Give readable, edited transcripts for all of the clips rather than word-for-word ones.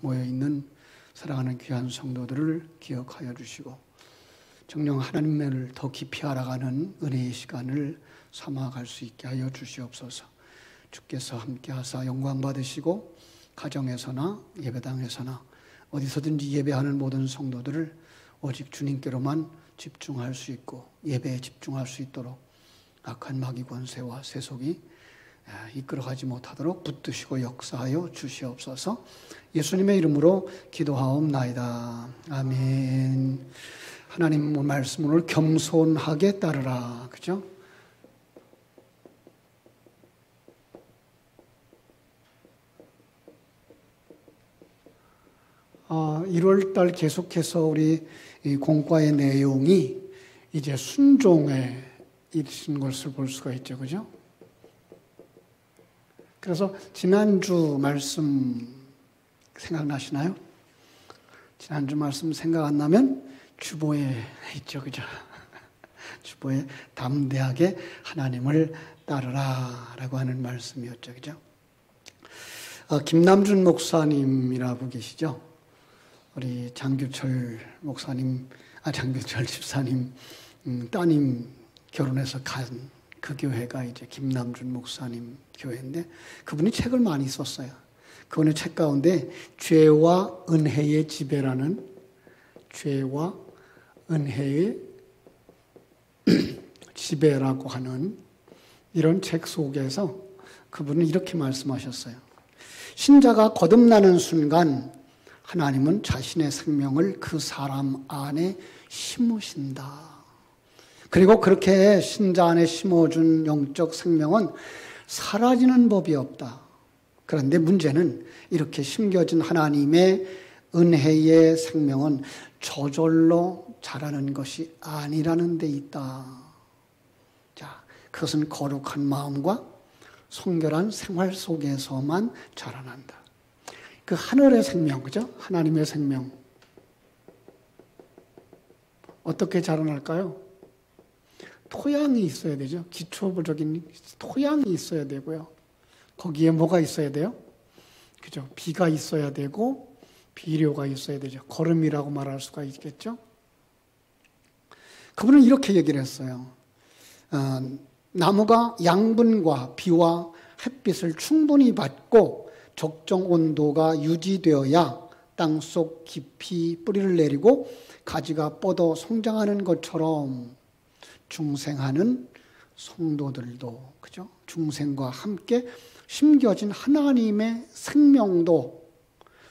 모여있는 사랑하는 귀한 성도들을 기억하여 주시고 정녕 하나님을 더 깊이 알아가는 은혜의 시간을 삼아갈 수 있게 하여 주시옵소서. 주께서 함께 하사 영광 받으시고 가정에서나 예배당에서나 어디서든지 예배하는 모든 성도들을 오직 주님께로만 집중할 수 있고 예배에 집중할 수 있도록 악한 마귀 권세와 세속이 이끌어가지 못하도록 붙드시고 역사하여 주시옵소서. 예수님의 이름으로 기도하옵나이다. 아멘. 하나님 말씀을 겸손하게 따르라. 그죠? 아, 1월달 계속해서 우리 이 공과의 내용이 이제 순종에 이르신 것을 볼 수가 있죠. 그죠? 그래서 지난주 말씀 생각나시나요? 지난주 말씀 생각 안 나면 주보에 있죠. 그죠? 주보에 담대하게 하나님을 따르라 라고 하는 말씀이었죠. 그죠? 김남준 목사님이라고 계시죠? 우리 장규철 목사님, 장규철 집사님 따님 결혼해서 간 그 교회가 이제 김남준 목사님 교회인데 그분이 책을 많이 썼어요. 그분의 책 가운데 죄와 은혜의 지배라는 죄와 은혜의 지배라고 하는 이런 책 속에서 그분은 이렇게 말씀하셨어요. 신자가 거듭나는 순간 하나님은 자신의 생명을 그 사람 안에 심으신다. 그리고 그렇게 신자 안에 심어준 영적 생명은 사라지는 법이 없다. 그런데 문제는 이렇게 심겨진 하나님의 은혜의 생명은 저절로 자라는 것이 아니라는 데 있다. 자, 그것은 거룩한 마음과 성결한 생활 속에서만 자라난다. 그 하늘의 생명, 그죠? 하나님의 생명. 어떻게 자라날까요? 토양이 있어야 되죠. 기초적인 토양이 있어야 되고요. 거기에 뭐가 있어야 돼요? 그죠? 비가 있어야 되고 비료가 있어야 되죠. 거름이라고 말할 수가 있겠죠. 그분은 이렇게 얘기를 했어요. 나무가 양분과 비와 햇빛을 충분히 받고 적정 온도가 유지되어야 땅속 깊이 뿌리를 내리고 가지가 뻗어 성장하는 것처럼 중생하는 성도들도, 그죠? 중생과 함께 심겨진 하나님의 생명도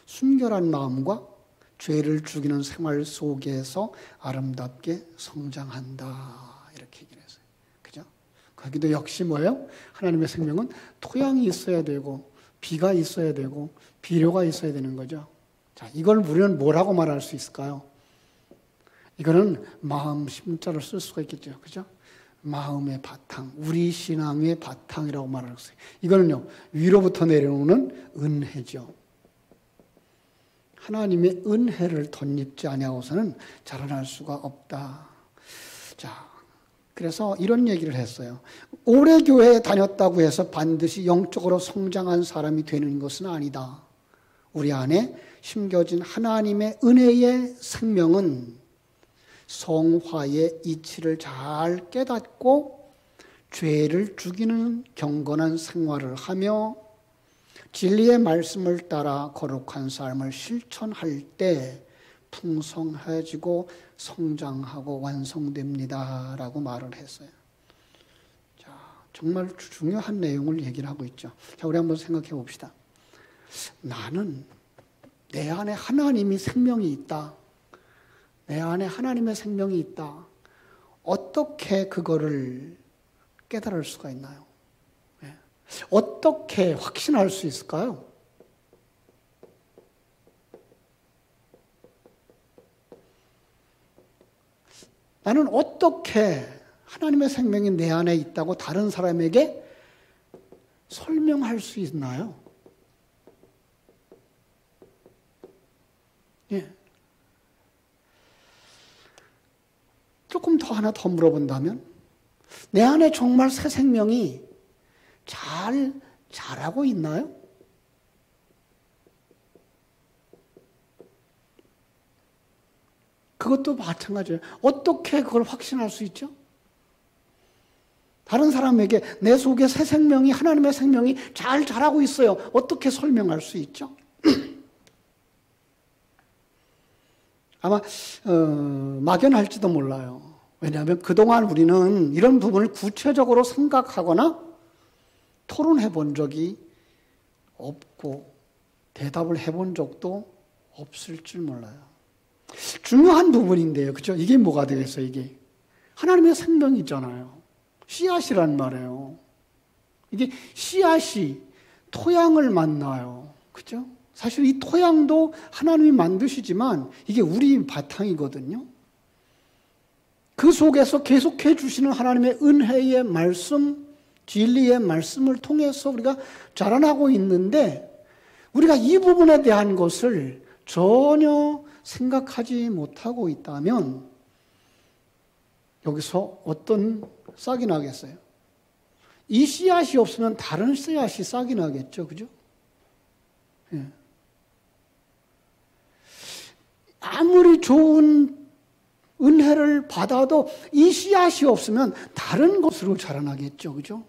순결한 마음과 죄를 죽이는 생활 속에서 아름답게 성장한다. 이렇게 얘기를 했어요. 그죠? 거기도 역시 뭐예요? 하나님의 생명은 토양이 있어야 되고, 비가 있어야 되고, 비료가 있어야 되는 거죠. 자, 이걸 우리는 뭐라고 말할 수 있을까요? 이거는 마음 심자를 쓸 수가 있겠죠. 그죠? 마음의 바탕, 우리 신앙의 바탕이라고 말할 수 있어요. 이거는요, 위로부터 내려오는 은혜죠. 하나님의 은혜를 덧입지 아니하고서는 자라날 수가 없다. 자, 그래서 이런 얘기를 했어요. 오래 교회에 다녔다고 해서 반드시 영적으로 성장한 사람이 되는 것은 아니다. 우리 안에 심겨진 하나님의 은혜의 생명은 성화의 이치를 잘 깨닫고 죄를 죽이는 경건한 생활을 하며 진리의 말씀을 따라 거룩한 삶을 실천할 때 풍성해지고 성장하고 완성됩니다. 라고 말을 했어요. 자, 정말 중요한 내용을 얘기를 하고 있죠. 자, 우리 한번 생각해 봅시다. 나는 내 안에 하나님이 생명이 있다. 내 안에 하나님의 생명이 있다. 어떻게 그거를 깨달을 수가 있나요? 어떻게 확신할 수 있을까요? 나는 어떻게 하나님의 생명이 내 안에 있다고 다른 사람에게 설명할 수 있나요? 예. 조금 더 하나 더 물어본다면 내 안에 정말 새 생명이 잘 자라고 있나요? 그것도 마찬가지예요. 어떻게 그걸 확신할 수 있죠? 다른 사람에게 내 속에 새 생명이, 하나님의 생명이 잘 자라고 있어요. 어떻게 설명할 수 있죠? 아마 막연할지도 몰라요. 왜냐하면 그동안 우리는 이런 부분을 구체적으로 생각하거나 토론해 본 적이 없고 대답을 해본 적도 없을 줄 몰라요. 중요한 부분인데요. 그죠? 이게 뭐가 되겠어요, 이게? 하나님의 생명이잖아요. 씨앗이란 말이에요. 이게 씨앗이 토양을 만나요. 그죠? 사실 이 토양도 하나님이 만드시지만 이게 우리 바탕이거든요. 그 속에서 계속해 주시는 하나님의 은혜의 말씀, 진리의 말씀을 통해서 우리가 자라나고 있는데 우리가 이 부분에 대한 것을 전혀 생각하지 못하고 있다면 여기서 어떤 싹이 나겠어요? 이 씨앗이 없으면 다른 씨앗이 싹이 나겠죠. 그죠? 예. 아무리 좋은 은혜를 받아도 이 씨앗이 없으면 다른 것으로 자라나겠죠. 그죠?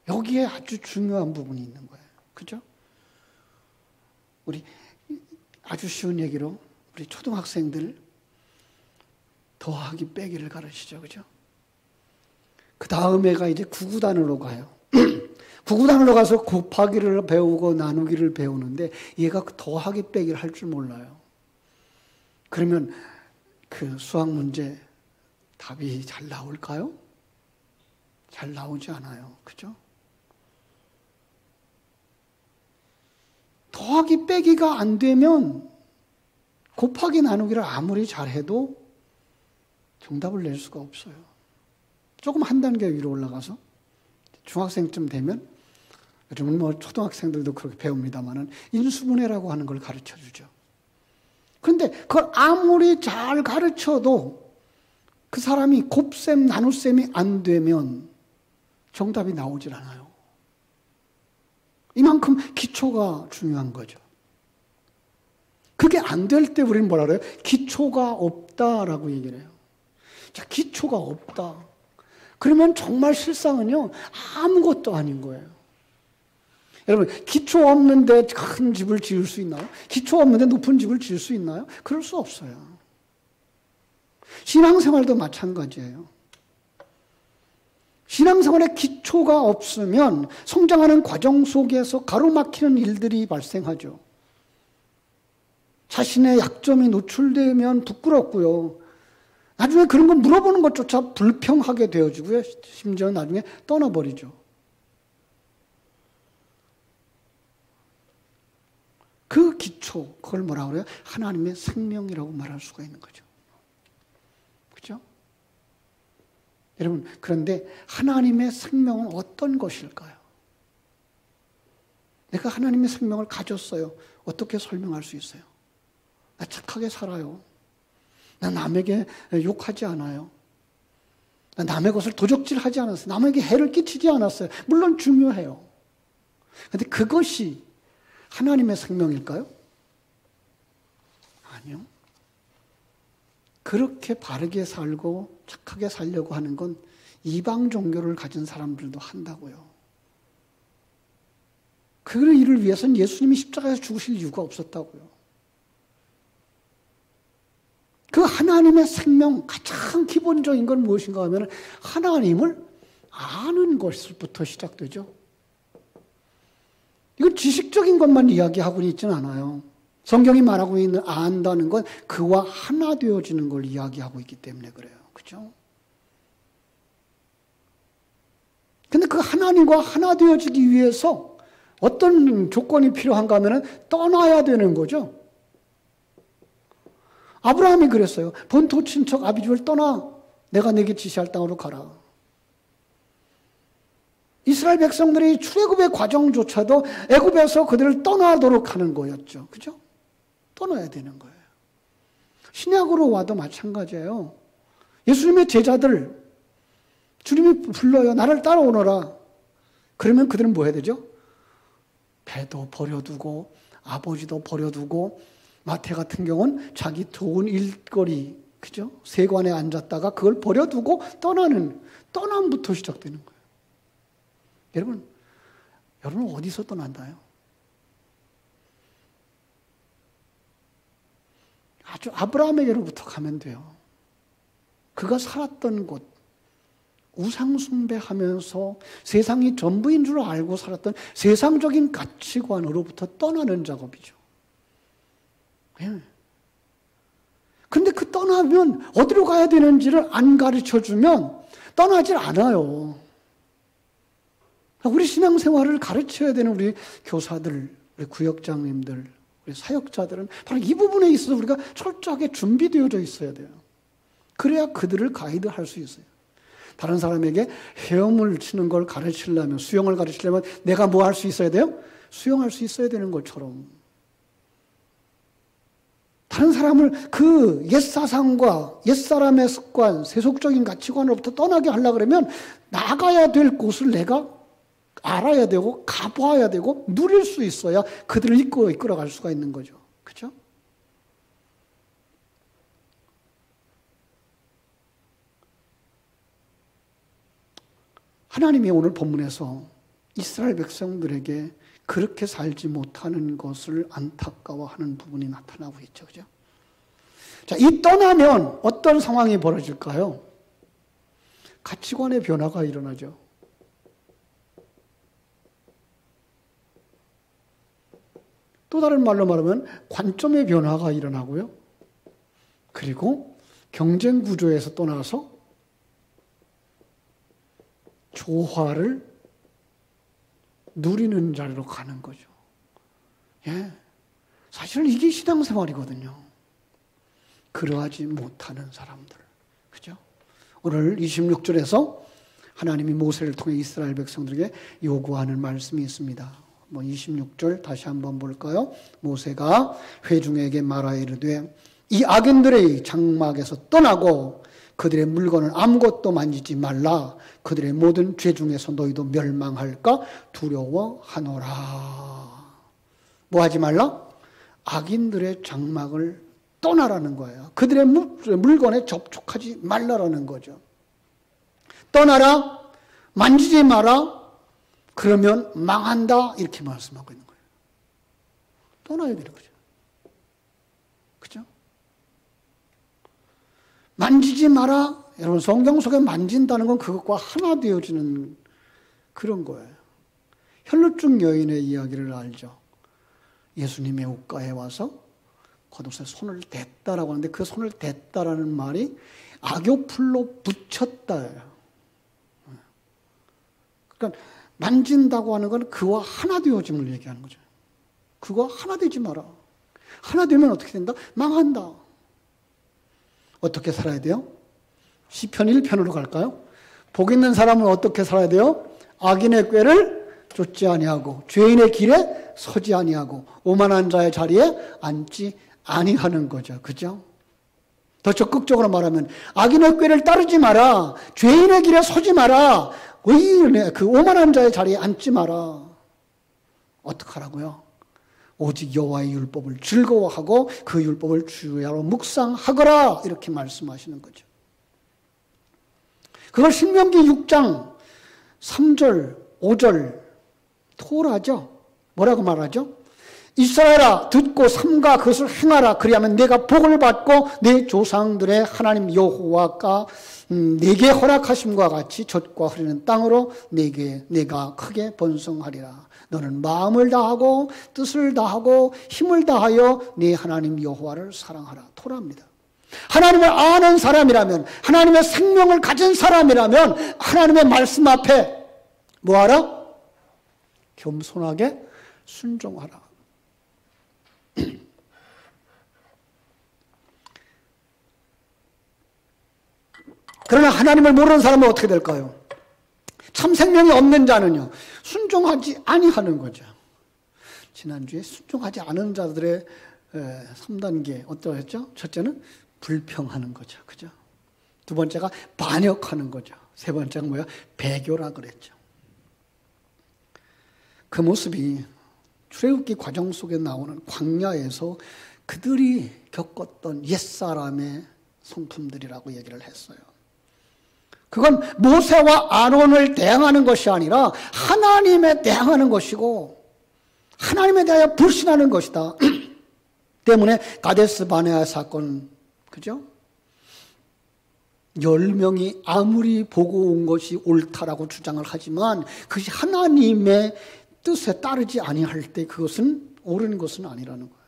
여기에 아주 중요한 부분이 있는 거예요. 그죠? 우리 아주 쉬운 얘기로 우리 초등학생들 더하기 빼기를 가르치죠. 그죠? 그 다음 애가 이제 구구단으로 가요. 구구단으로 가서 곱하기를 배우고 나누기를 배우는데 얘가 더하기 빼기를 할 줄 몰라요. 그러면 그 수학 문제 답이 잘 나올까요? 잘 나오지 않아요. 그죠? 더하기 빼기가 안 되면 곱하기 나누기를 아무리 잘해도 정답을 낼 수가 없어요. 조금 한 단계 위로 올라가서 중학생쯤 되면 요즘은 뭐 초등학생들도 그렇게 배웁니다만은 인수분해라고 하는 걸 가르쳐 주죠. 그런데 그걸 아무리 잘 가르쳐도 그 사람이 곱셈, 나눗셈이 안 되면 정답이 나오질 않아요. 이만큼 기초가 중요한 거죠. 그게 안 될 때 우리는 뭐라 그래요? 기초가 없다라고 얘기를 해요. 자, 기초가 없다. 그러면 정말 실상은요, 아무것도 아닌 거예요. 여러분, 기초 없는데 큰 집을 지을 수 있나요? 기초 없는데 높은 집을 지을 수 있나요? 그럴 수 없어요. 신앙생활도 마찬가지예요. 신앙생활에 기초가 없으면 성장하는 과정 속에서 가로막히는 일들이 발생하죠. 자신의 약점이 노출되면 부끄럽고요. 나중에 그런 거 물어보는 것조차 불평하게 되어지고요. 심지어 나중에 떠나버리죠. 그 기초, 그걸 뭐라고 그래요? 하나님의 생명이라고 말할 수가 있는 거죠. 그죠? 여러분, 그런데 하나님의 생명은 어떤 것일까요? 내가 하나님의 생명을 가졌어요. 어떻게 설명할 수 있어요? 나 착하게 살아요. 나 남에게 욕하지 않아요. 나 남의 것을 도적질하지 않았어요. 남에게 해를 끼치지 않았어요. 물론 중요해요. 그런데 그것이 하나님의 생명일까요? 아니요. 그렇게 바르게 살고 착하게 살려고 하는 건 이방 종교를 가진 사람들도 한다고요. 그 일을 위해서는 예수님이 십자가에서 죽으실 이유가 없었다고요. 그 하나님의 생명, 가장 기본적인 건 무엇인가 하면 하나님을 아는 것부터 시작되죠. 이건 지식적인 것만 이야기하고는 있지는 않아요. 성경이 말하고 있는 안다는 건 그와 하나 되어지는 걸 이야기하고 있기 때문에 그래요. 그죠? 근데 그 하나님과 하나 되어지기 위해서 어떤 조건이 필요한가 하면 떠나야 되는 거죠. 아브라함이 그랬어요. 본토 친척 아비집을 떠나 내가 내게 지시할 땅으로 가라. 이스라엘 백성들이 출애굽의 과정조차도 애굽에서 그들을 떠나도록 하는 거였죠. 그죠? 떠나야 되는 거예요. 신약으로 와도 마찬가지예요. 예수님의 제자들 주님이 불러요. 나를 따라오너라. 그러면 그들은 뭐 해야 되죠? 배도 버려두고 아버지도 버려두고 마태 같은 경우는 자기 좋은 일거리, 그죠? 세관에 앉았다가 그걸 버려두고 떠남부터 시작되는 거예요. 여러분 어디서 떠난다요? 아주 아브라함에게로부터 가면 돼요. 그가 살았던 곳, 우상숭배하면서 세상이 전부인 줄 알고 살았던 세상적인 가치관으로부터 떠나는 작업이죠. 예. 근데 그 떠나면 어디로 가야 되는지를 안 가르쳐 주면 떠나질 않아요. 우리 신앙생활을 가르쳐야 되는 우리 교사들, 우리 구역장님들, 우리 사역자들은 바로 이 부분에 있어서 우리가 철저하게 준비되어져 있어야 돼요. 그래야 그들을 가이드할 수 있어요. 다른 사람에게 헤엄을 치는 걸 가르치려면, 수영을 가르치려면 내가 뭐 할 수 있어야 돼요? 수영할 수 있어야 되는 것처럼. 다른 사람을 그 옛사상과 옛사람의 습관, 세속적인 가치관으로부터 떠나게 하려고 그러면 나가야 될 곳을 내가 알아야 되고 가봐야 되고 누릴 수 있어야 그들을 이끌어갈 수가 있는 거죠. 그렇죠? 하나님이 오늘 본문에서 이스라엘 백성들에게 그렇게 살지 못하는 것을 안타까워하는 부분이 나타나고 있죠. 그죠? 자, 이 떠나면 어떤 상황이 벌어질까요? 가치관의 변화가 일어나죠. 또 다른 말로 말하면 관점의 변화가 일어나고요. 그리고 경쟁 구조에서 떠나서 조화를 누리는 자리로 가는 거죠. 예. 사실은 이게 신앙생활이거든요. 그러하지 못하는 사람들. 그죠? 오늘 26절에서 하나님이 모세를 통해 이스라엘 백성들에게 요구하는 말씀이 있습니다. 26절 다시 한번 볼까요? 모세가 회중에게 말하여 이르되 이 악인들의 장막에서 떠나고 그들의 물건을 아무것도 만지지 말라. 그들의 모든 죄 중에서 너희도 멸망할까 두려워하노라. 뭐 하지 말라? 악인들의 장막을 떠나라는 거예요. 그들의 물건에 접촉하지 말라라는 거죠. 떠나라. 만지지 마라. 그러면 망한다. 이렇게 말씀하고 있는 거예요. 떠나야 되는 거죠. 그죠? 만지지 마라. 여러분 성경 속에 만진다는 건 그것과 하나 되어지는 그런 거예요. 혈루증 여인의 이야기를 알죠. 예수님의 옷가에 와서 겉옷에 손을 댔다라고 하는데 그 손을 댔다라는 말이 악교풀로 붙였다예요. 그러니까 만진다고 하는 건 그와 하나 되어짐을 얘기하는 거죠. 그와 하나 되지 마라. 하나 되면 어떻게 된다? 망한다. 어떻게 살아야 돼요? 시편 1편으로 갈까요? 복 있는 사람은 어떻게 살아야 돼요? 악인의 꾀를 쫓지 아니하고 죄인의 길에 서지 아니하고 오만한 자의 자리에 앉지 아니하는 거죠. 그죠? 더 적극적으로 말하면 악인의 꾀를 따르지 마라. 죄인의 길에 서지 마라. 의인의 그 오만한 자의 자리에 앉지 마라. 어떡하라고요? 오직 여호와의 율법을 즐거워하고 그 율법을 주야로 묵상하거라. 이렇게 말씀하시는 거죠. 그걸 신명기 6장 3절, 5절 토라죠. 뭐라고 말하죠? 이스라엘아 듣고 삼가 그것을 행하라. 그리하면 내가 복을 받고 내 조상들의 하나님 여호와가 내게 허락하심과 같이 젖과 흐르는 땅으로 내가 크게 번성하리라. 너는 마음을 다하고 뜻을 다하고 힘을 다하여 네 하나님 여호와를 사랑하라. 토라입니다. 하나님을 아는 사람이라면, 하나님의 생명을 가진 사람이라면 하나님의 말씀 앞에 뭐하라? 겸손하게 순종하라. 그러나 하나님을 모르는 사람은 어떻게 될까요? 참 생명이 없는 자는요, 순종하지 아니하는 거죠. 지난주에 순종하지 않은 자들의 3단계 어떠했죠? 첫째는 불평하는 거죠. 그죠? 두 번째가 반역하는 거죠. 세 번째가 뭐야? 배교라 그랬죠. 그 모습이 출애굽기 과정 속에 나오는 광야에서 그들이 겪었던 옛사람의 성품들이라고 얘기를 했어요. 그건 모세와 아론을 대항하는 것이 아니라 하나님에 대항하는 것이고 하나님에 대하여 불신하는 것이다. 때문에 가데스 바네아 사건, 그죠? 10명이 아무리 보고 온 것이 옳다라고 주장을 하지만 그것이 하나님의 뜻에 따르지 아니할 때 그것은 옳은 것은 아니라는 거예요.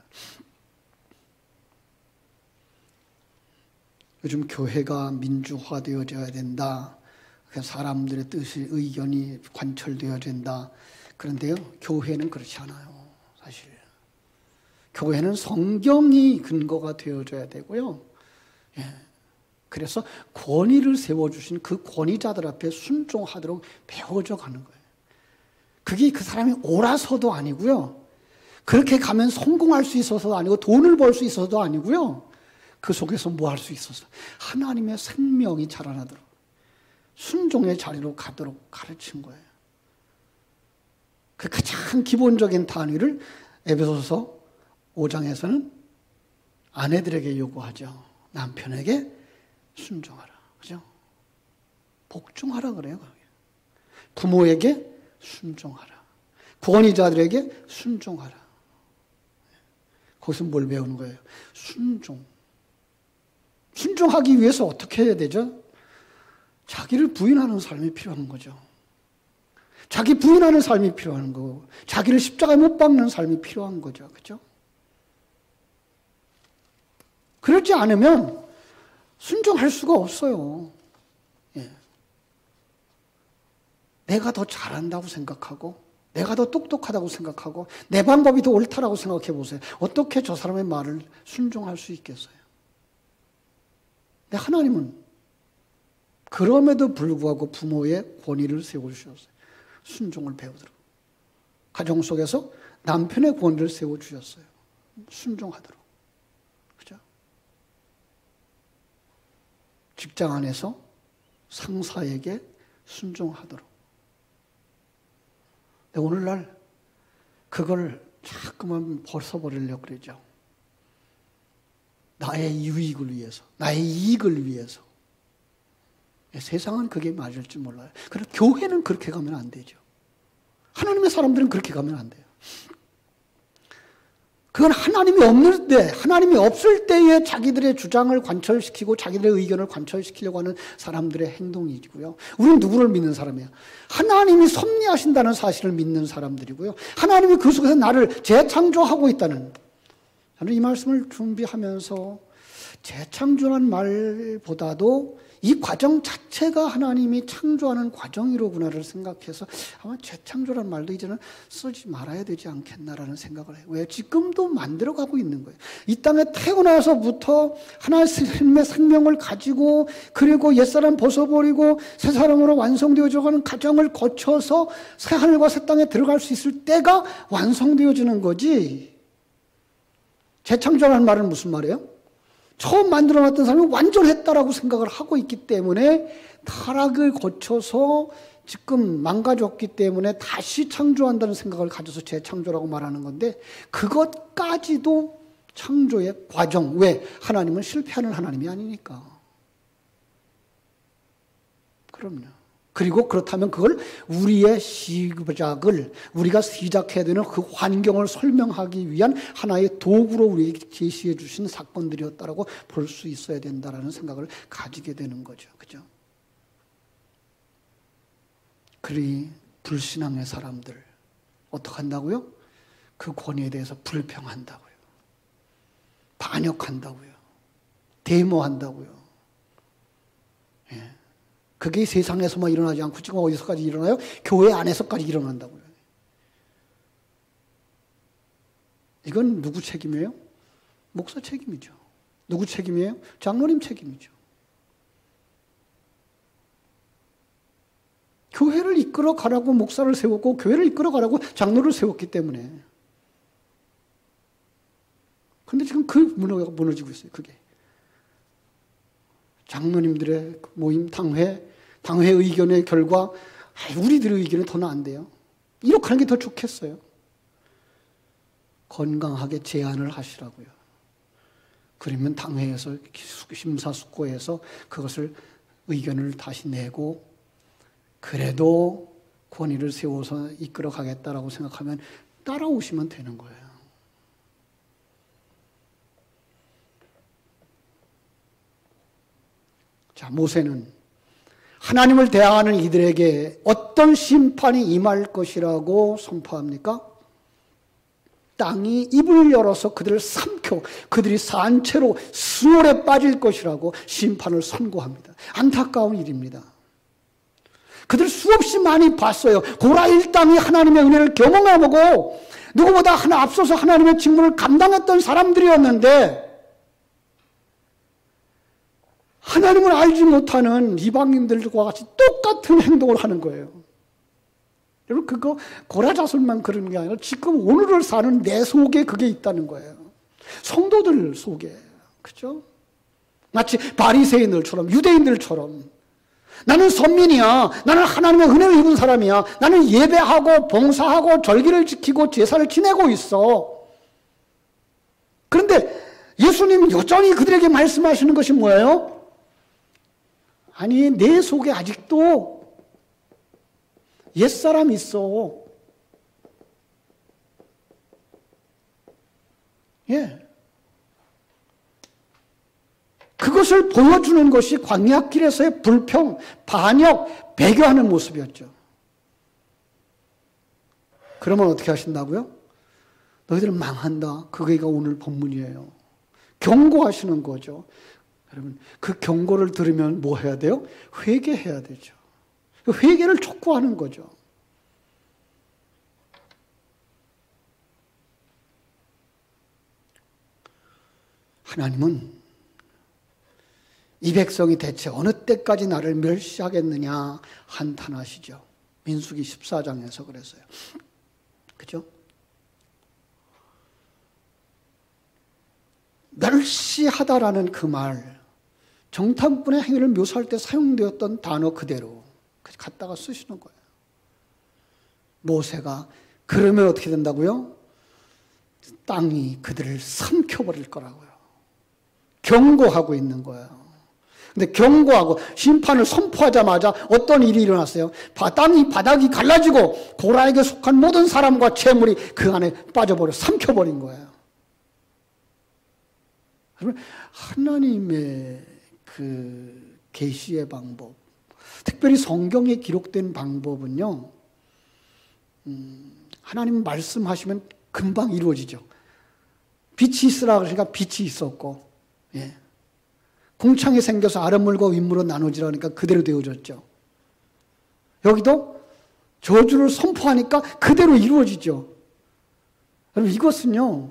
요즘 교회가 민주화되어져야 된다. 사람들의 뜻이 의견이 관철되어야 된다. 그런데요, 교회는 그렇지 않아요. 사실 교회는 성경이 근거가 되어져야 되고요. 예. 그래서 권위를 세워주신 그 권위자들 앞에 순종하도록 배워져 가는 거예요. 그게 그 사람이 옳아서도 아니고요. 그렇게 가면 성공할 수 있어서도 아니고 돈을 벌 수 있어서도 아니고요. 그 속에서 뭐 할 수 있어서 하나님의 생명이 자라나도록 순종의 자리로 가도록 가르친 거예요. 그 가장 기본적인 단위를 에베소서 5장에서는 아내들에게 요구하죠. 남편에게 순종하라. 그죠? 복종하라 그래요. 부모에게 순종하라. 권위자들에게 순종하라. 거기서 뭘 배우는 거예요? 순종. 순종하기 위해서 어떻게 해야 되죠? 자기를 부인하는 삶이 필요한 거죠. 자기 부인하는 삶이 필요한 거고, 자기를 십자가에 못 박는 삶이 필요한 거죠. 그죠? 그렇지 않으면 순종할 수가 없어요. 예. 내가 더 잘한다고 생각하고, 내가 더 똑똑하다고 생각하고, 내 방법이 더 옳다라고 생각해 보세요. 어떻게 저 사람의 말을 순종할 수 있겠어요? 근데 하나님은 그럼에도 불구하고 부모의 권위를 세워주셨어요. 순종을 배우도록. 가정 속에서 남편의 권위를 세워주셨어요. 순종하도록. 그죠? 직장 안에서 상사에게 순종하도록. 근데 오늘날 그걸 자꾸만 벗어버리려고 그러죠. 나의 유익을 위해서, 나의 이익을 위해서. 세상은 그게 맞을지 몰라요. 그래서 교회는 그렇게 가면 안 되죠. 하나님의 사람들은 그렇게 가면 안 돼요. 그건 하나님이 없을 때, 하나님이 없을 때에 자기들의 주장을 관철시키고 자기들의 의견을 관철시키려고 하는 사람들의 행동이고요. 우리는 누구를 믿는 사람이에요? 하나님이 섭리하신다는 사실을 믿는 사람들이고요. 하나님이 그 속에서 나를 재창조하고 있다는, 저는 이 말씀을 준비하면서 재창조란 말보다도 이 과정 자체가 하나님이 창조하는 과정이로구나를 생각해서 아마 재창조란 말도 이제는 쓰지 말아야 되지 않겠나라는 생각을 해요. 왜? 지금도 만들어가고 있는 거예요. 이 땅에 태어나서부터 하나님의 생명을 가지고 그리고 옛사람 벗어버리고 새 사람으로 완성되어져 가는 과정을 거쳐서 새 하늘과 새 땅에 들어갈 수 있을 때가 완성되어지는 거지. 재창조라는 말은 무슨 말이에요? 처음 만들어놨던 사람이 완전했다라고 생각을 하고 있기 때문에 타락을 거쳐서 지금 망가졌기 때문에 다시 창조한다는 생각을 가져서 재창조라고 말하는 건데 그것까지도 창조의 과정. 왜? 하나님은 실패하는 하나님이 아니니까. 그럼요. 그리고 그렇다면 그걸 우리의 시작을 우리가 시작해야 되는 그 환경을 설명하기 위한 하나의 도구로 우리에게 제시해 주신 사건들이었다라고 볼 수 있어야 된다라는 생각을 가지게 되는 거죠. 그죠? 그러니 불신앙의 사람들 어떻게 한다고요? 그 권위에 대해서 불평한다고요. 반역한다고요. 데모한다고요. 예. 그게 세상에서만 일어나지 않고 지금 어디서까지 일어나요? 교회 안에서까지 일어난다고요. 이건 누구 책임이에요? 목사 책임이죠. 누구 책임이에요? 장로님 책임이죠. 교회를 이끌어 가라고 목사를 세웠고 교회를 이끌어 가라고 장로를 세웠기 때문에. 그런데 지금 그 문화가 무너지고 있어요. 그게. 장로님들의 모임, 당회 의견의 결과 우리들의 의견이 더 나은데요. 이렇게 하는 게 더 좋겠어요. 건강하게 제안을 하시라고요. 그러면 당회에서 심사숙고해서 그것을 의견을 다시 내고 그래도 권위를 세워서 이끌어 가겠다라고 생각하면 따라오시면 되는 거예요. 자, 모세는 하나님을 대항하는 이들에게 어떤 심판이 임할 것이라고 선포합니까? 땅이 입을 열어서 그들을 삼켜 그들이 산채로 수월에 빠질 것이라고 심판을 선고합니다. 안타까운 일입니다. 그들 수없이 많이 봤어요. 고라 일당이 하나님의 은혜를 경험해보고 누구보다 앞서서 하나님의 직무를 감당했던 사람들이었는데 하나님을 알지 못하는 이방인들과 같이 똑같은 행동을 하는 거예요. 여러분 그거 고라자손만 그런 게 아니라 지금 오늘을 사는 내 속에 그게 있다는 거예요. 성도들 속에. 그죠? 마치 바리새인들처럼 유대인들처럼 나는 선민이야. 나는 하나님의 은혜를 입은 사람이야. 나는 예배하고 봉사하고 절기를 지키고 제사를 지내고 있어. 그런데 예수님은 여전히 그들에게 말씀하시는 것이 뭐예요? 아니 내 속에 아직도 옛사람이 있어. 예. 그것을 보여주는 것이 광야길에서의 불평, 반역, 배교하는 모습이었죠. 그러면 어떻게 하신다고요? 너희들은 망한다. 그게가 오늘 본문이에요. 경고하시는 거죠. 여러분, 그 경고를 들으면 뭐 해야 돼요? 회개해야 되죠. 회개를 촉구하는 거죠. 하나님은 이 백성이 대체 어느 때까지 나를 멸시하겠느냐 한탄하시죠. 민수기 14장에서 그랬어요. 그죠? 멸시하다라는 그 말, 정탐꾼의 행위를 묘사할 때 사용되었던 단어 그대로 갖다가 쓰시는 거예요. 모세가 그러면 어떻게 된다고요? 땅이 그들을 삼켜버릴 거라고요. 경고하고 있는 거예요. 근데 경고하고 심판을 선포하자마자 어떤 일이 일어났어요? 땅이 바닥이 갈라지고 고라에게 속한 모든 사람과 재물이 그 안에 빠져버려 삼켜버린 거예요. 하나님의 그 계시의 방법, 특별히 성경에 기록된 방법은요, 하나님 말씀하시면 금방 이루어지죠. 빛이 있으라 그러니까 빛이 있었고, 예. 궁창이 생겨서 아랫물과 윗물로 나눠지라 그러니까 그대로 되어졌죠. 여기도 저주를 선포하니까 그대로 이루어지죠. 여러분 이것은요,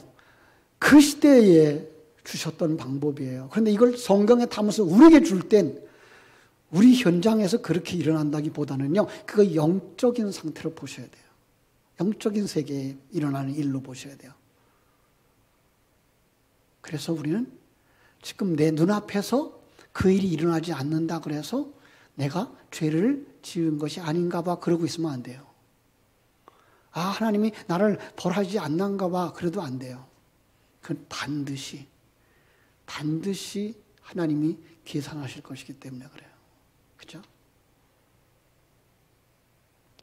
그 시대에 주셨던 방법이에요. 그런데 이걸 성경에 담아서 우리에게 줄 땐 우리 현장에서 그렇게 일어난다기보다는요, 그거 영적인 상태로 보셔야 돼요. 영적인 세계에 일어나는 일로 보셔야 돼요. 그래서 우리는 지금 내 눈앞에서 그 일이 일어나지 않는다 그래서 내가 죄를 지은 것이 아닌가 봐 그러고 있으면 안 돼요. 아, 하나님이 나를 벌하지 않는가 봐 그래도 안 돼요. 그건 반드시 하나님이 계산하실 것이기 때문에 그래요. 그죠?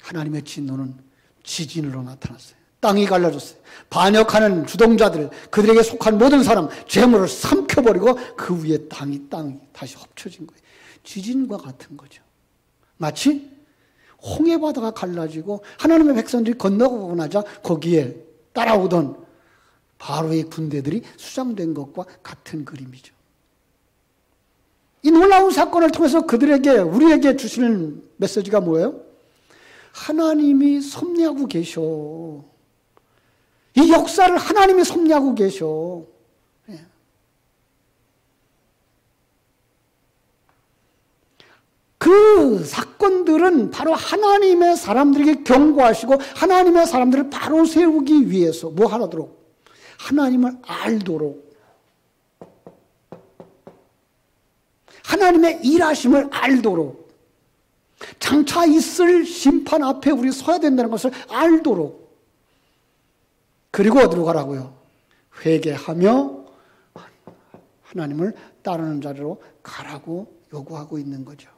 하나님의 진노는 지진으로 나타났어요. 땅이 갈라졌어요. 반역하는 주동자들, 그들에게 속한 모든 사람, 재물을 삼켜버리고 그 위에 땅이 다시 엎쳐진 거예요. 지진과 같은 거죠. 마치 홍해바다가 갈라지고 하나님의 백성들이 건너가고 나자 거기에 따라오던 바로의 군대들이 수장된 것과 같은 그림이죠. 이 놀라운 사건을 통해서 우리에게 주시는 메시지가 뭐예요? 하나님이 섭리하고 계셔. 이 역사를 하나님이 섭리하고 계셔. 예. 그 사건들은 바로 하나님의 사람들에게 경고하시고 하나님의 사람들을 바로 세우기 위해서 뭐 하도록? 하나님을 알도록, 하나님의 일하심을 알도록, 장차 있을 심판 앞에 우리 서야 된다는 것을 알도록, 그리고 어디로 가라고요? 회개하며 하나님을 따르는 자리로 가라고 요구하고 있는 거죠.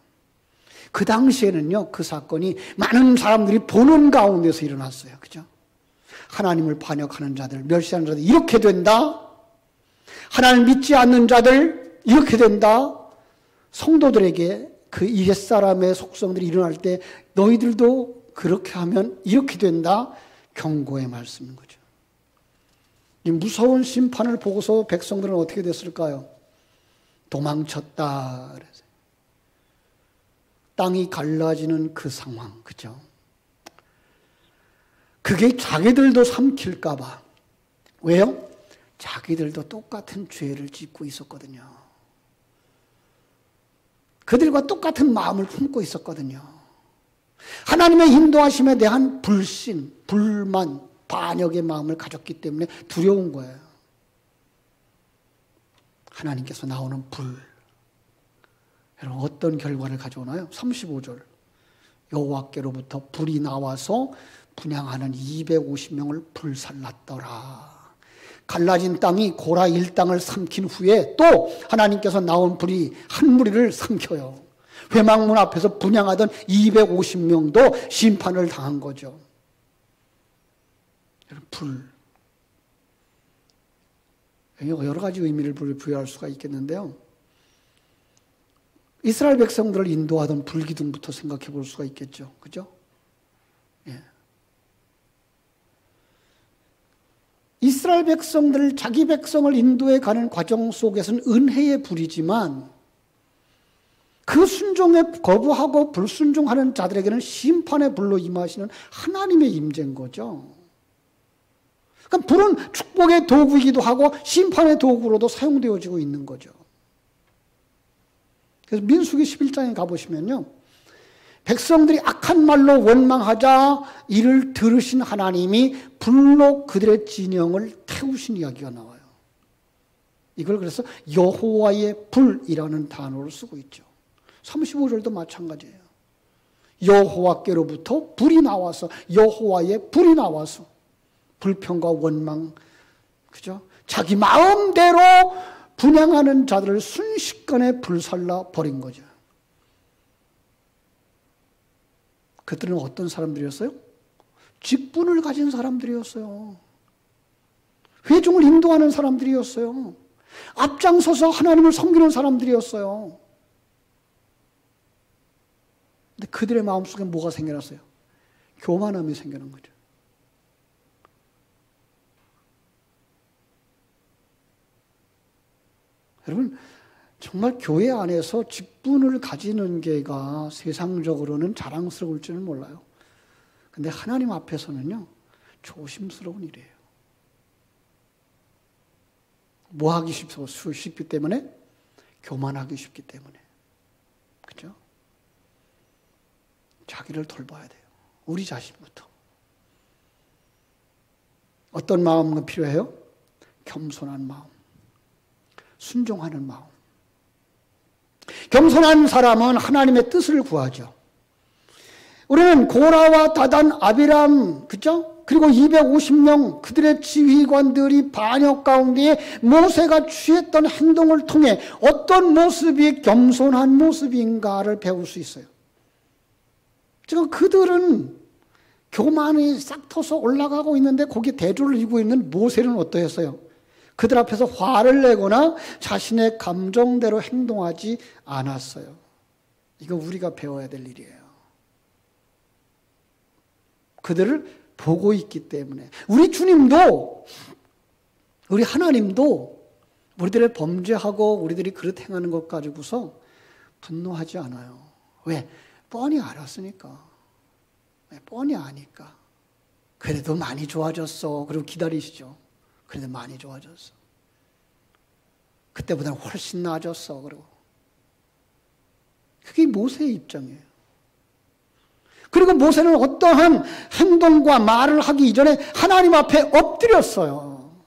그 당시에는요, 그 사건이 많은 사람들이 보는 가운데서 일어났어요. 그죠? 하나님을 반역하는 자들, 멸시하는 자들, 이렇게 된다. 하나님 믿지 않는 자들, 이렇게 된다. 성도들에게 그 옛사람의 속성들이 일어날 때 너희들도 그렇게 하면 이렇게 된다. 경고의 말씀인 거죠. 이 무서운 심판을 보고서 백성들은 어떻게 됐을까요? 도망쳤다. 그래서 땅이 갈라지는 그 상황, 그죠? 그게 자기들도 삼킬까 봐. 왜요? 자기들도 똑같은 죄를 짓고 있었거든요. 그들과 똑같은 마음을 품고 있었거든요. 하나님의 인도하심에 대한 불신, 불만, 반역의 마음을 가졌기 때문에 두려운 거예요. 하나님께서 나오는 불. 여러분 어떤 결과를 가져오나요? 35절. 여호와께로부터 불이 나와서 분향하는 250명을 불살랐더라. 갈라진 땅이 고라 일당을 삼킨 후에 또 하나님께서 나온 불이 한 무리를 삼켜요. 회막문 앞에서 분향하던 250명도 심판을 당한 거죠. 불. 여러 가지 의미를 부여할 수가 있겠는데요. 이스라엘 백성들을 인도하던 불기둥부터 생각해 볼 수가 있겠죠. 그죠? 예. 이스라엘 백성들, 자기 백성을 인도해 가는 과정 속에서는 은혜의 불이지만 그 순종에 거부하고 불순종하는 자들에게는 심판의 불로 임하시는 하나님의 임재인 거죠. 그러니까 불은 축복의 도구이기도 하고 심판의 도구로도 사용되어지고 있는 거죠. 그래서 민수기 11장에 가보시면요. 백성들이 악한 말로 원망하자 이를 들으신 하나님이 불로 그들의 진영을 태우신 이야기가 나와요. 이걸 그래서 여호와의 불이라는 단어를 쓰고 있죠. 35절도 마찬가지예요. 여호와께로부터 불이 나와서 여호와의 불이 나와서 불평과 원망, 그죠? 자기 마음대로 분향하는 자들을 순식간에 불살라 버린 거죠. 그들은 어떤 사람들이었어요? 직분을 가진 사람들이었어요. 회중을 인도하는 사람들이었어요. 앞장서서 하나님을 섬기는 사람들이었어요. 근데 그들의 마음속에 뭐가 생겨났어요? 교만함이 생겨난 거죠. 여러분, 정말 교회 안에서 직분을 가지는 게가 세상적으로는 자랑스러울지는 몰라요. 근데 하나님 앞에서는요, 조심스러운 일이에요. 뭐 하기 쉽기 때문에? 교만하기 쉽기 때문에. 그죠? 자기를 돌봐야 돼요. 우리 자신부터. 어떤 마음이 필요해요? 겸손한 마음. 순종하는 마음. 겸손한 사람은 하나님의 뜻을 구하죠. 우리는 고라와 다단, 아비람, 그죠? 그리고 250명 그들의 지휘관들이 반역 가운데 모세가 취했던 행동을 통해 어떤 모습이 겸손한 모습인가를 배울 수 있어요. 지금 그들은 교만이 싹 터서 올라가고 있는데 거기에 대조를 이루고 있는 모세는 어떠했어요? 그들 앞에서 화를 내거나 자신의 감정대로 행동하지 않았어요. 이거 우리가 배워야 될 일이에요. 그들을 보고 있기 때문에. 우리 주님도, 우리 하나님도 우리들의 범죄하고 우리들이 그렇게 행하는 것 가지고서 분노하지 않아요. 왜? 뻔히 알았으니까. 뻔히 아니까. 그래도 많이 좋아졌어. 그리고 기다리시죠. 그래도 많이 좋아졌어. 그때보다는 훨씬 나아졌어. 그리고 그게 모세의 입장이에요. 그리고 모세는 어떠한 행동과 말을 하기 이전에 하나님 앞에 엎드렸어요.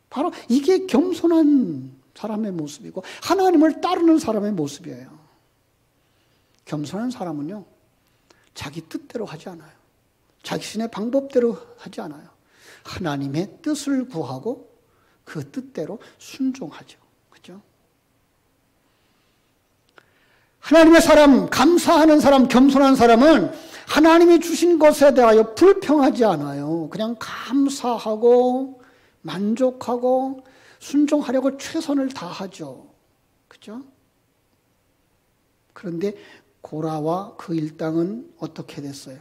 바로 이게 겸손한 사람의 모습이고 하나님을 따르는 사람의 모습이에요. 겸손한 사람은요, 자기 뜻대로 하지 않아요. 자신의 방법대로 하지 않아요. 하나님의 뜻을 구하고 그 뜻대로 순종하죠. 그죠? 하나님의 사람, 감사하는 사람, 겸손한 사람은 하나님이 주신 것에 대하여 불평하지 않아요. 그냥 감사하고 만족하고 순종하려고 최선을 다하죠. 그죠? 그런데 고라와 그 일당은 어떻게 됐어요?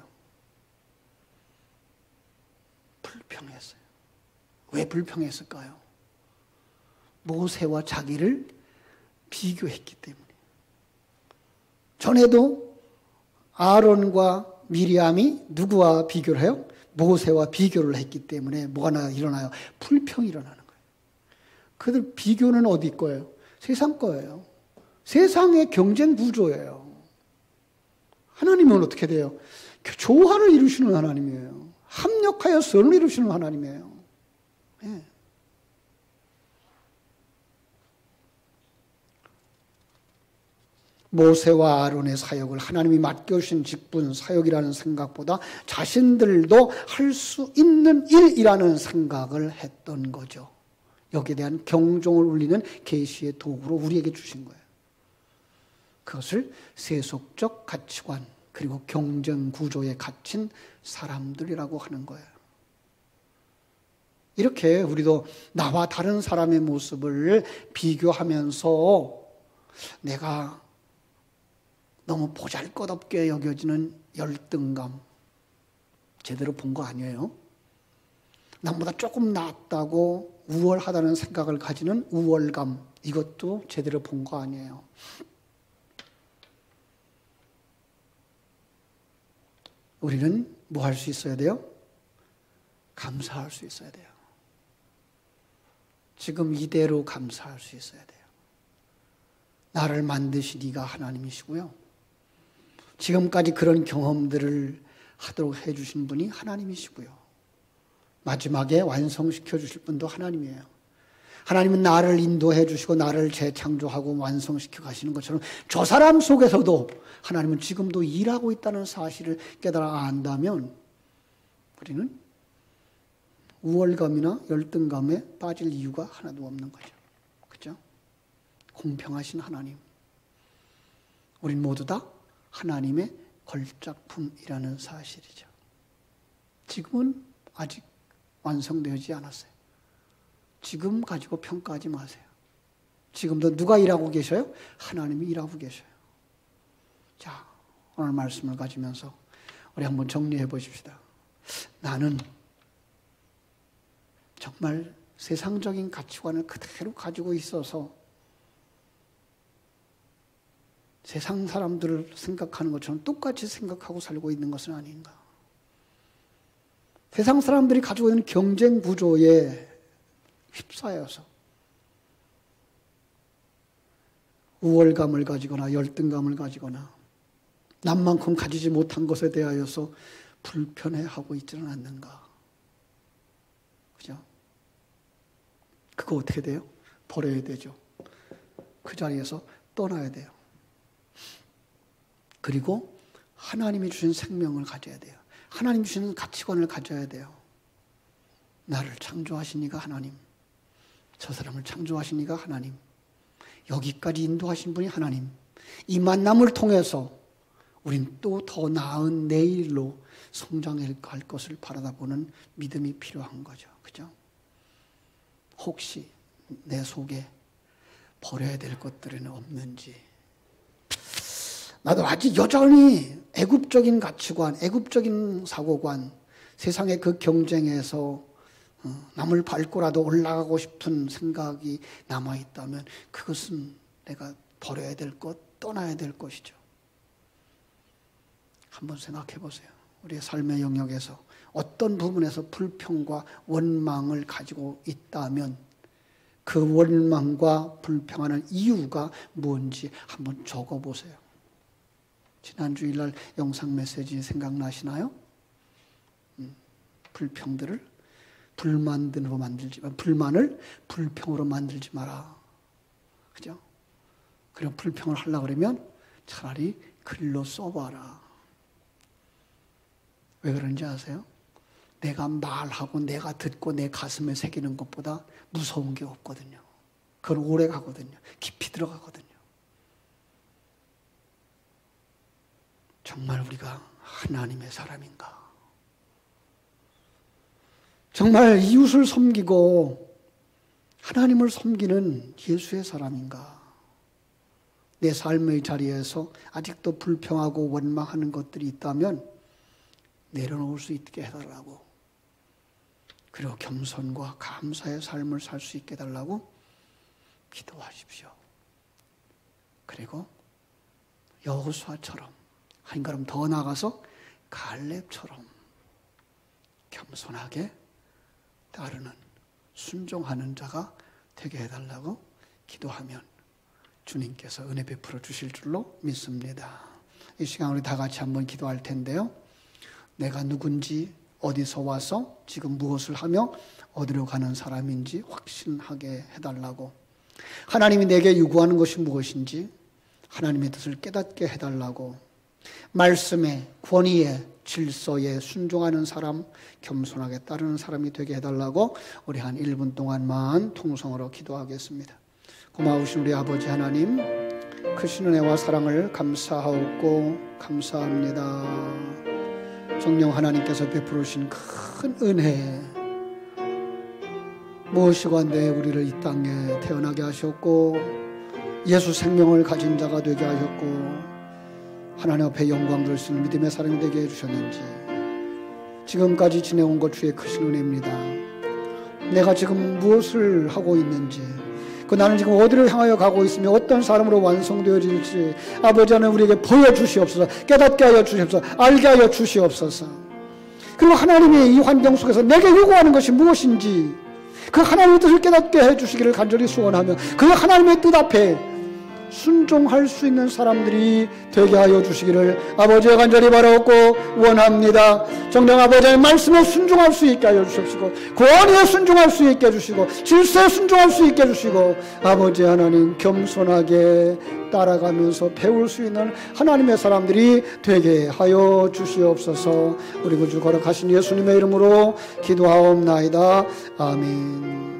불평했어요. 왜 불평했을까요? 모세와 자기를 비교했기 때문에. 전에도 아론과 미리암이 누구와 비교를 해요? 모세와 비교를 했기 때문에 뭐가 일어나요? 불평이 일어나는 거예요. 그들 비교는 어디 거예요? 세상 거예요. 세상의 경쟁 구조예요. 하나님은 어떻게 돼요? 조화를 이루시는 하나님이에요. 합력하여 선을 이루시는 하나님이에요. 네. 모세와 아론의 사역을 하나님이 맡겨주신 직분, 사역이라는 생각보다 자신들도 할 수 있는 일이라는 생각을 했던 거죠. 여기에 대한 경종을 울리는 계시의 도구로 우리에게 주신 거예요. 그것을 세속적 가치관 그리고 경쟁 구조에 갇힌 사람들이라고 하는 거예요. 이렇게 우리도 나와 다른 사람의 모습을 비교하면서 내가 너무 보잘것없게 여겨지는 열등감, 제대로 본 거 아니에요? 남보다 조금 낫다고 우월하다는 생각을 가지는 우월감, 이것도 제대로 본 거 아니에요? 우리는 뭐 할 수 있어야 돼요? 감사할 수 있어야 돼요. 지금 이대로 감사할 수 있어야 돼요. 나를 만드신 이가 하나님이시고요. 지금까지 그런 경험들을 하도록 해주신 분이 하나님이시고요. 마지막에 완성시켜 주실 분도 하나님이에요. 하나님은 나를 인도해 주시고 나를 재창조하고 완성시켜 가시는 것처럼 저 사람 속에서도 하나님은 지금도 일하고 있다는 사실을 깨달아 안다면 우리는 우월감이나 열등감에 빠질 이유가 하나도 없는 거죠. 그렇죠? 공평하신 하나님. 우린 모두 다 하나님의 걸작품이라는 사실이죠. 지금은 아직 완성되지 않았어요. 지금 가지고 평가하지 마세요. 지금도 누가 일하고 계셔요? 하나님이 일하고 계셔요. 자, 오늘 말씀을 가지면서 우리 한번 정리해 보십시다. 나는 정말 세상적인 가치관을 그대로 가지고 있어서 세상 사람들을 생각하는 것처럼 똑같이 생각하고 살고 있는 것은 아닌가. 세상 사람들이 가지고 있는 경쟁 구조에 휩싸여서 우월감을 가지거나 열등감을 가지거나 남만큼 가지지 못한 것에 대하여서 불편해하고 있지는 않는가. 그죠? 그거 어떻게 돼요? 버려야 되죠. 그 자리에서 떠나야 돼요. 그리고 하나님이 주신 생명을 가져야 돼요. 하나님이 주시는 가치관을 가져야 돼요. 나를 창조하신 이가 하나님, 저 사람을 창조하신 이가 하나님, 여기까지 인도하신 분이 하나님. 이 만남을 통해서 우린 또 더 나은 내일로 성장해 갈 것을 바라다보는 믿음이 필요한 거죠. 그죠? 혹시 내 속에 버려야 될 것들은 없는지. 나도 아직 여전히 애굽적인 가치관, 애굽적인 사고관, 세상의 그 경쟁에서 남을 밟고라도 올라가고 싶은 생각이 남아있다면 그것은 내가 버려야 될 것, 떠나야 될 것이죠. 한번 생각해 보세요. 우리의 삶의 영역에서 어떤 부분에서 불평과 원망을 가지고 있다면 그 원망과 불평하는 이유가 뭔지 한번 적어보세요. 지난 주일날 영상 메시지 생각나시나요? 불평들을 불만으로 만들지, 불만을 불평으로 만들지 마라. 그죠? 그럼 불평을 하려고 그러면 차라리 글로 써봐라. 왜 그런지 아세요? 내가 말하고 내가 듣고 내 가슴에 새기는 것보다 무서운 게 없거든요. 그건 오래 가거든요. 깊이 들어가거든요. 정말 우리가 하나님의 사람인가? 정말 이웃을 섬기고 하나님을 섬기는 예수의 사람인가? 내 삶의 자리에서 아직도 불평하고 원망하는 것들이 있다면 내려놓을 수 있게 해달라고, 그리고 겸손과 감사의 삶을 살 수 있게 해달라고 기도하십시오. 그리고 여호수아처럼 한 걸음 더 나아가서 갈렙처럼 겸손하게 따르는, 순종하는 자가 되게 해달라고 기도하면 주님께서 은혜 베풀어 주실 줄로 믿습니다. 이 시간 우리 다 같이 한번 기도할 텐데요. 내가 누군지, 어디서 와서 지금 무엇을 하며 어디로 가는 사람인지 확신하게 해달라고, 하나님이 내게 요구하는 것이 무엇인지 하나님의 뜻을 깨닫게 해달라고, 말씀에, 권위에, 질서에 순종하는 사람, 겸손하게 따르는 사람이 되게 해달라고 우리 한 1분 동안만 통성으로 기도하겠습니다. 고마우신 우리 아버지 하나님, 크신 은혜와 사랑을 감사하옵고 감사합니다. 성령 하나님께서 베풀으신 큰 은혜, 무엇이건대 우리를 이 땅에 태어나게 하셨고 예수 생명을 가진 자가 되게 하셨고 하나님 앞에 영광 돌 수 있는 믿음의 사람이 되게 해주셨는지, 지금까지 지내온 것 주의 크신 은혜입니다. 내가 지금 무엇을 하고 있는지, 나는 지금 어디를 향하여 가고 있으며 어떤 사람으로 완성되어질지 아버지 하나님 우리에게 보여주시옵소서. 깨닫게 하여 주시옵소서. 알게 하여 주시옵소서. 그리고 하나님이 이 환경 속에서 내게 요구하는 것이 무엇인지 그 하나님의 뜻을 깨닫게 해주시기를 간절히 소원하며 그 하나님의 뜻 앞에 순종할 수 있는 사람들이 되게 하여 주시기를 아버지의 간절히 바라옵고 원합니다. 정령 아버지의 말씀에 순종할 수 있게 하여 주십시고, 권위에 순종할 수 있게 해주시고, 질서에 순종할 수 있게 해주시고, 아버지 하나님 겸손하게 따라가면서 배울 수 있는 하나님의 사람들이 되게 하여 주시옵소서. 우리 구주 거룩하신 예수님의 이름으로 기도하옵나이다. 아멘.